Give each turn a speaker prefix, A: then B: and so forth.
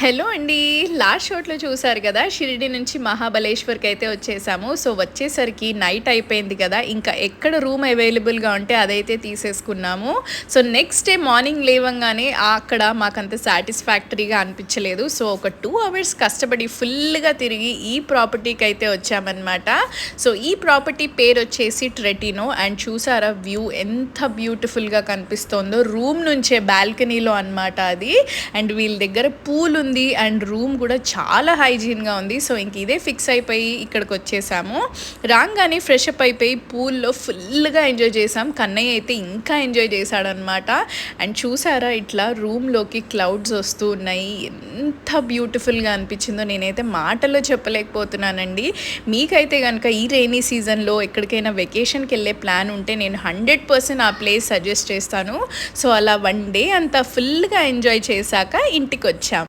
A: Hello అండి. Last షాట్లో చూసారు కదా, షిరిడి నుంచి మహాబలేశ్వర్కి అయితే వచ్చేసాము. సో వచ్చేసరికి నైట్ అయిపోయింది కదా, ఇంకా ఎక్కడ రూమ్ అవైలబుల్గా ఉంటే అదైతే తీసేసుకున్నాము. సో నెక్స్ట్ డే మార్నింగ్ లేవంగానే అక్కడ మాకంత సాటిస్ఫాక్టరీగా అనిపించలేదు. సో ఒక 2 అవర్స్ కష్టపడి ఫుల్గా తిరిగి ఈ ప్రాపర్టీకి అయితే వచ్చామన్నమాట. సో ఈ ప్రాపర్టీ పేరు వచ్చేసి ట్రెటినో. అండ్ చూసారా వ్యూ ఎంత బ్యూటిఫుల్గా కనిపిస్తుందో, రూమ్ నుంచే బాల్కనీలో అన్నమాట అది. అండ్ వీళ్ళ దగ్గర పూల్ ఉంది అండ్ రూమ్ కూడా చాలా హైజీన్గా ఉంది. సో ఇంక ఇదే ఫిక్స్ అయిపోయి ఇక్కడికి వచ్చేసాము. రాగానే ఫ్రెష్ అప్ అయిపోయి పూల్లో ఫుల్గా ఎంజాయ్ చేసాం. కన్నయ్య అయితే ఇంకా ఎంజాయ్ చేశాడనమాట. అండ్ చూసారా ఇట్లా రూమ్లోకి క్లౌడ్స్ వస్తూ ఉన్నాయి, ఎంత బ్యూటిఫుల్గా అనిపించిందో నేనైతే మాటల్లో చెప్పలేకపోతున్నానండి. మీకైతే కనుక ఈ రెయినీ సీజన్లో ఎక్కడికైనా వెకేషన్కి వెళ్ళే ప్లాన్ ఉంటే నేను 100% ఆ ప్లేస్ సజెస్ట్ చేస్తాను. సో అలా 1 డే అంతా ఫుల్గా ఎంజాయ్ చేశాక ఇంటికి వచ్చాం.